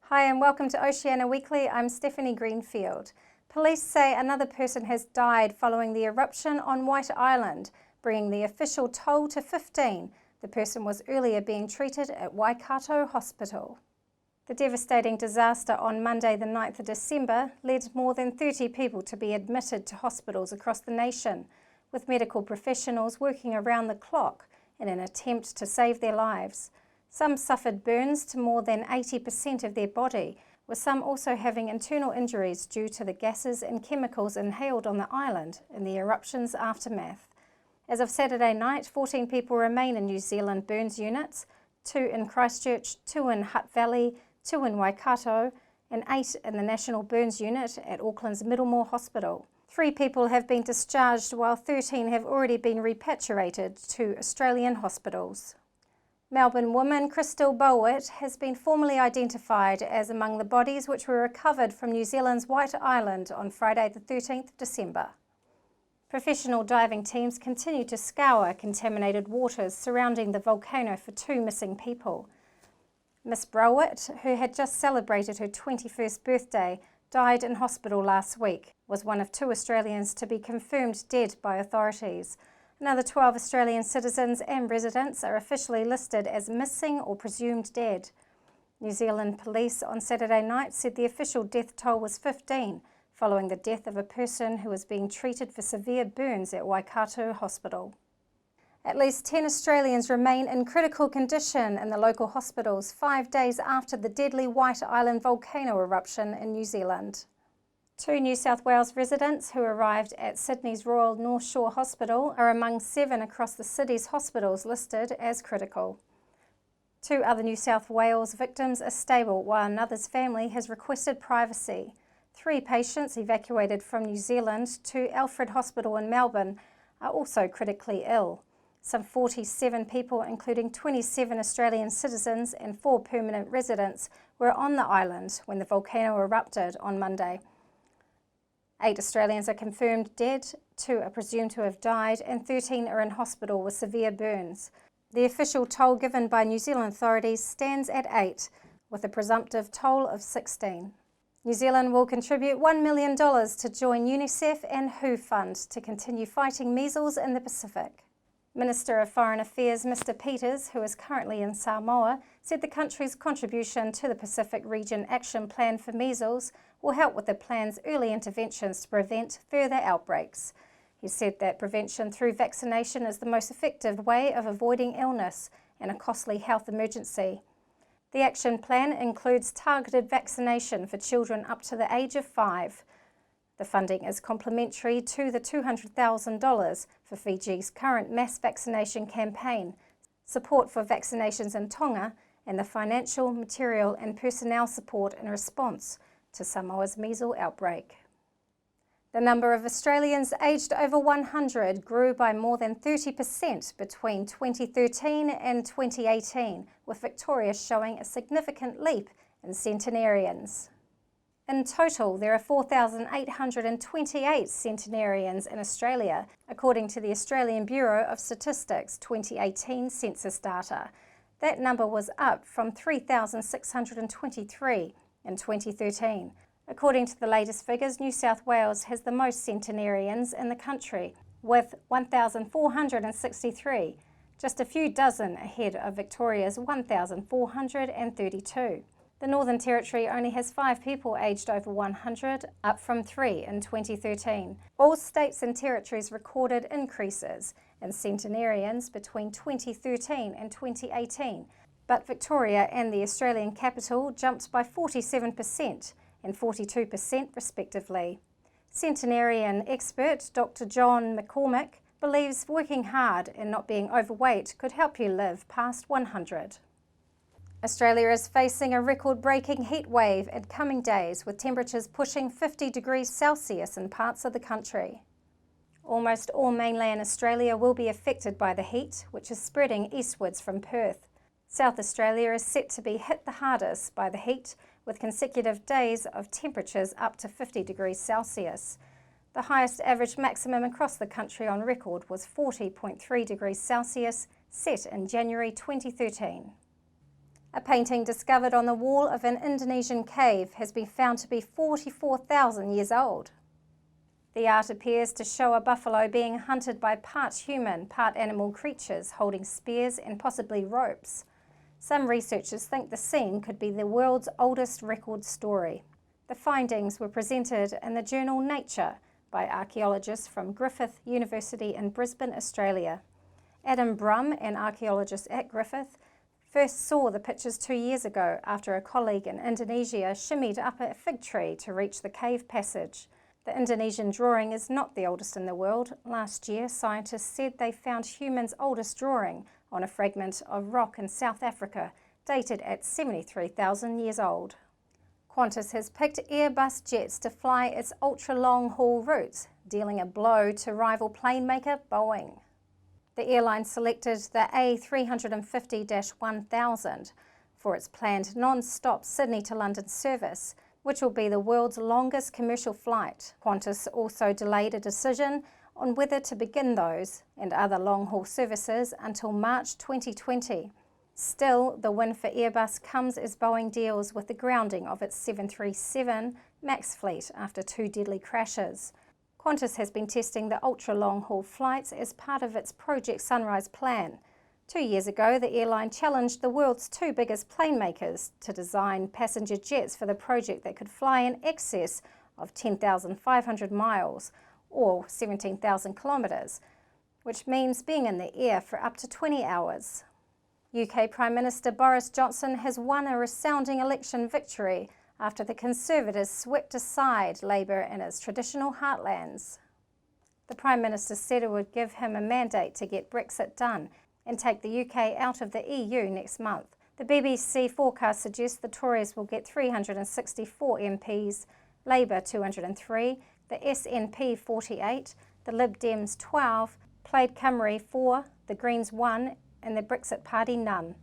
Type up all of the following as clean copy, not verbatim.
Hi and welcome to Oceania Weekly. I'm Stephanie Greenfield. Police say another person has died following the eruption on White Island, bringing the official toll to 15. The person was earlier being treated at Waikato Hospital. The devastating disaster on Monday the 9th of December led more than 30 people to be admitted to hospitals across the nation, with medical professionals working around the clock in an attempt to save their lives. Some suffered burns to more than 80% of their body, with some also having internal injuries due to the gases and chemicals inhaled on the island in the eruption's aftermath. As of Saturday night, 14 people remain in New Zealand burns units, 2 in Christchurch, 2 in Hutt Valley, 2 in Waikato, and 8 in the National Burns Unit at Auckland's Middlemore Hospital. 3 people have been discharged while 13 have already been repatriated to Australian hospitals. Melbourne woman Crystal Bowitt has been formally identified as among the bodies which were recovered from New Zealand's White Island on Friday the 13th of December. Professional diving teams continue to scour contaminated waters surrounding the volcano for 2 missing people. Miss Bowitt, who had just celebrated her 21st birthday, died in hospital last week, was one of 2 Australians to be confirmed dead by authorities. Another 12 Australian citizens and residents are officially listed as missing or presumed dead. New Zealand police on Saturday night said the official death toll was 15, following the death of a person who was being treated for severe burns at Waikato Hospital. At least 10 Australians remain in critical condition in the local hospitals 5 days after the deadly White Island volcano eruption in New Zealand. 2 New South Wales residents who arrived at Sydney's Royal North Shore Hospital are among 7 across the city's hospitals listed as critical. 2 other New South Wales victims are stable, while another's family has requested privacy. 3 patients evacuated from New Zealand to Alfred Hospital in Melbourne are also critically ill. Some 47 people, including 27 Australian citizens and 4 permanent residents, were on the island when the volcano erupted on Monday. 8 Australians are confirmed dead, 2 are presumed to have died, and 13 are in hospital with severe burns. The official toll given by New Zealand authorities stands at 8, with a presumptive toll of 16. New Zealand will contribute $1 million to join UNICEF and WHO Fund to continue fighting measles in the Pacific. Minister of Foreign Affairs Mr. Peters, who is currently in Samoa, said the country's contribution to the Pacific Region Action Plan for Measles will help with the plan's early interventions to prevent further outbreaks. He said that prevention through vaccination is the most effective way of avoiding illness and a costly health emergency. The action plan includes targeted vaccination for children up to the age of 5. The funding is complementary to the $200,000 for Fiji's current mass vaccination campaign, support for vaccinations in Tonga, and the financial, material and personnel support in response to Samoa's measles outbreak. The number of Australians aged over 100 grew by more than 30% between 2013 and 2018, with Victoria showing a significant leap in centenarians. In total, there are 4,828 centenarians in Australia, according to the Australian Bureau of Statistics 2018 census data. That number was up from 3,623 in 2013. According to the latest figures, New South Wales has the most centenarians in the country, with 1,463, just a few dozen ahead of Victoria's 1,432. The Northern Territory only has 5 people aged over 100, up from 3 in 2013. All states and territories recorded increases in centenarians between 2013 and 2018, but Victoria and the Australian capital jumped by 47% and 42% respectively. Centenarian expert Dr. John McCormick believes working hard and not being overweight could help you live past 100. Australia is facing a record-breaking heat wave in coming days, with temperatures pushing 50 degrees Celsius in parts of the country. Almost all mainland Australia will be affected by the heat, which is spreading eastwards from Perth. South Australia is set to be hit the hardest by the heat, with consecutive days of temperatures up to 50 degrees Celsius. The highest average maximum across the country on record was 40.3 degrees Celsius, set in January 2013. A painting discovered on the wall of an Indonesian cave has been found to be 44,000 years old. The art appears to show a buffalo being hunted by part human, part animal creatures holding spears and possibly ropes. Some researchers think the scene could be the world's oldest record story. The findings were presented in the journal Nature by archaeologists from Griffith University in Brisbane, Australia. Adam Brum, an archaeologist at Griffith, first saw the pictures 2 years ago after a colleague in Indonesia shimmied up a fig tree to reach the cave passage. The Indonesian drawing is not the oldest in the world. Last year, scientists said they found humans' oldest drawing on a fragment of rock in South Africa, dated at 73,000 years old. Qantas has picked Airbus jets to fly its ultra-long-haul routes, dealing a blow to rival plane maker Boeing. The airline selected the A350-1000 for its planned non-stop Sydney to London service, which will be the world's longest commercial flight. Qantas also delayed a decision on whether to begin those and other long-haul services until March 2020. Still, the win for Airbus comes as Boeing deals with the grounding of its 737 MAX fleet after 2 deadly crashes. Qantas has been testing the ultra-long-haul flights as part of its Project Sunrise plan. 2 years ago, the airline challenged the world's 2 biggest plane makers to design passenger jets for the project that could fly in excess of 10,500 miles, or 17,000 kilometres, which means being in the air for up to 20 hours. UK Prime Minister Boris Johnson has won a resounding election victory after the Conservatives swept aside Labour in its traditional heartlands. The Prime Minister said it would give him a mandate to get Brexit done and take the UK out of the EU next month. The BBC forecast suggests the Tories will get 364 MPs, Labour 203, the SNP 48, the Lib Dems 12, Plaid Cymru 4, the Greens 1, and the Brexit Party none.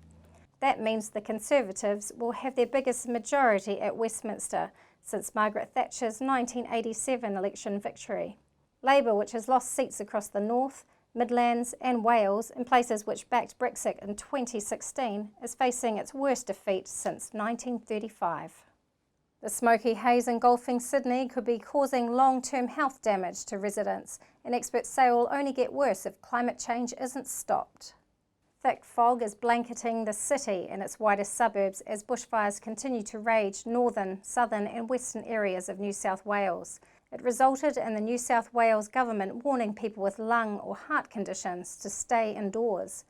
That means the Conservatives will have their biggest majority at Westminster since Margaret Thatcher's 1987 election victory. Labour, which has lost seats across the North, Midlands and Wales in places which backed Brexit in 2016, is facing its worst defeat since 1935. The smoky haze engulfing Sydney could be causing long-term health damage to residents, and experts say it will only get worse if climate change isn't stopped. Thick fog is blanketing the city and its widest suburbs as bushfires continue to rage northern, southern and western areas of New South Wales. It resulted in the New South Wales government warning people with lung or heart conditions to stay indoors.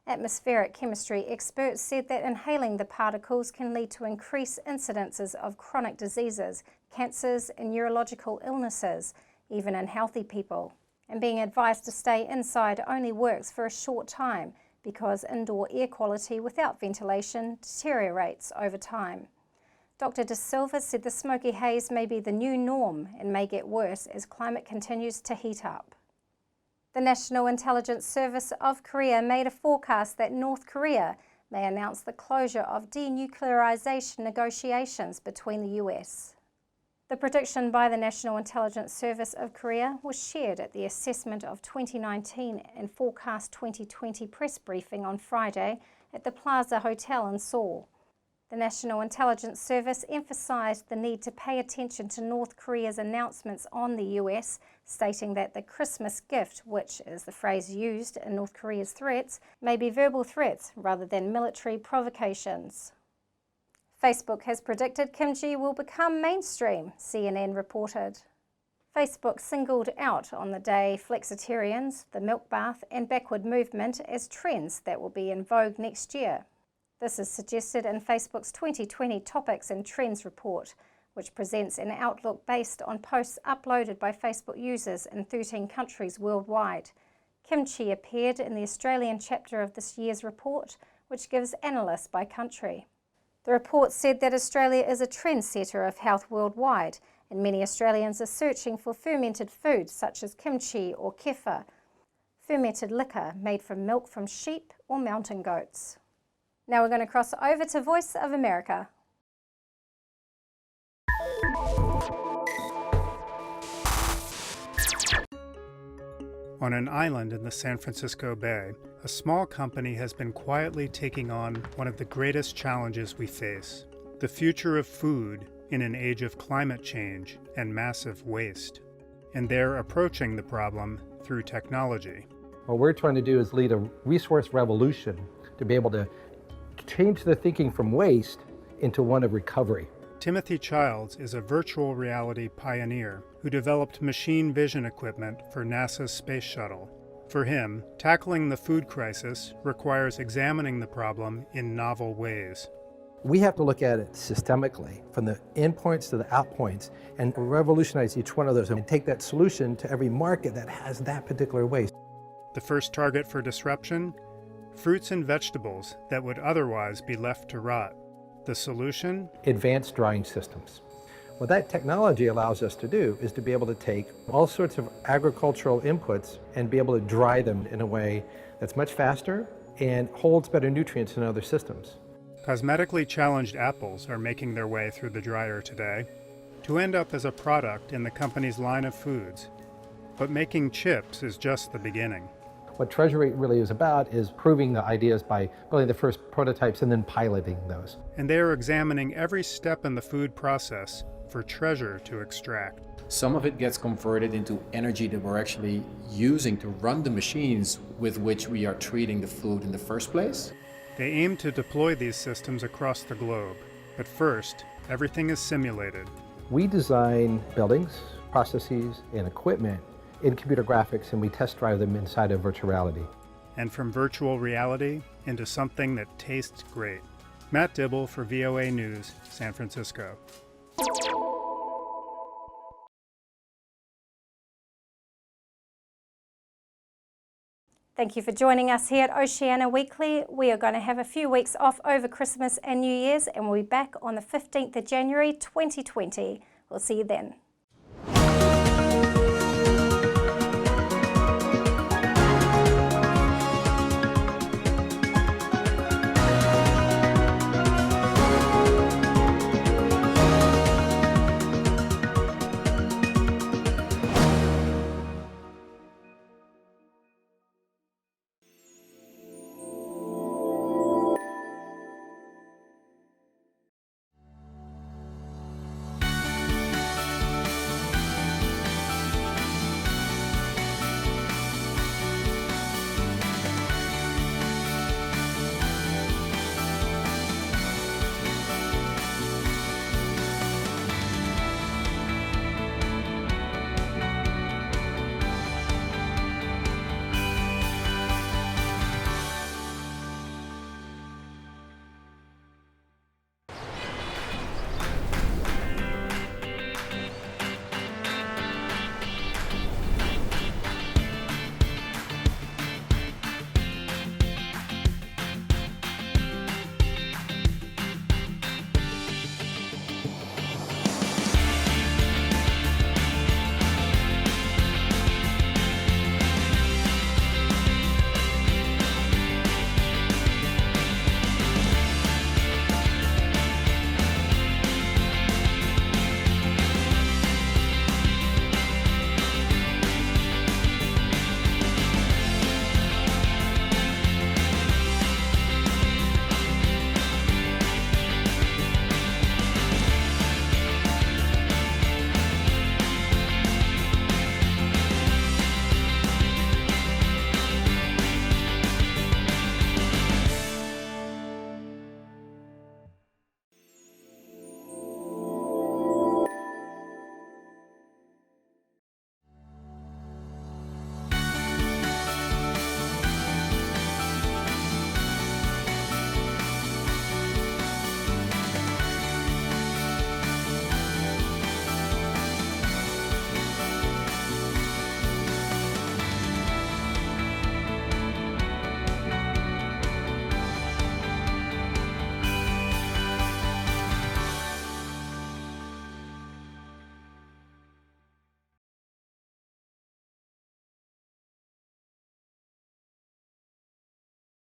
Atmospheric chemistry experts said that inhaling the particles can lead to increased incidences of chronic diseases, cancers and neurological illnesses, even in healthy people. And being advised to stay inside only works for a short time, because indoor air quality without ventilation deteriorates over time. Dr. De Silva said the smoky haze may be the new norm and may get worse as climate continues to heat up. The National Intelligence Service of Korea made a forecast that North Korea may announce the closure of denuclearization negotiations between the US. The prediction by the National Intelligence Service of Korea was shared at the Assessment of 2019 and Forecast 2020 press briefing on Friday at the Plaza Hotel in Seoul. The National Intelligence Service emphasized the need to pay attention to North Korea's announcements on the US, stating that the Christmas gift, which is the phrase used in North Korea's threats, may be verbal threats rather than military provocations. Facebook has predicted Kimchi will become mainstream, CNN reported. Facebook singled out on the day flexitarians, the milk bath and backward movement as trends that will be in vogue next year. This is suggested in Facebook's 2020 Topics and Trends report, which presents an outlook based on posts uploaded by Facebook users in 13 countries worldwide. Kimchi appeared in the Australian chapter of this year's report, which gives analysts by country. The report said that Australia is a trendsetter of health worldwide, and many Australians are searching for fermented foods such as kimchi or kefir, fermented liquor made from milk from sheep or mountain goats. Now we're going to cross over to Voice of America. On an island in the San Francisco Bay, a small company has been quietly taking on one of the greatest challenges we face: the future of food in an age of climate change and massive waste. And they're approaching the problem through technology. What we're trying to do is lead a resource revolution to be able to change the thinking from waste into one of recovery. Timothy Childs is a virtual reality pioneer who developed machine vision equipment for NASA's space shuttle. For him, tackling the food crisis requires examining the problem in novel ways. We have to look at it systemically, from the endpoints to the outpoints, and revolutionize each one of those and take that solution to every market that has that particular waste. The first target for disruption? Fruits and vegetables that would otherwise be left to rot. The solution? Advanced drying systems. What that technology allows us to do is to be able to take all sorts of agricultural inputs and be able to dry them in a way that's much faster and holds better nutrients than other systems. Cosmetically challenged apples are making their way through the dryer today to end up as a product in the company's line of foods. But making chips is just the beginning. What Treasury really is about is proving the ideas by building the first prototypes and then piloting those. And they are examining every step in the food process for treasure to extract. Some of it gets converted into energy that we're actually using to run the machines with which we are treating the food in the first place. They aim to deploy these systems across the globe. But first, everything is simulated. We design buildings, processes, and equipment in computer graphics, and we test drive them inside of virtual reality. And from virtual reality into something that tastes great. Matt Dibble for VOA News, San Francisco. Thank you for joining us here at Oceania Weekly. We are going to have a few weeks off over Christmas and New Year's, and we'll be back on the 15th of January 2020. We'll see you then.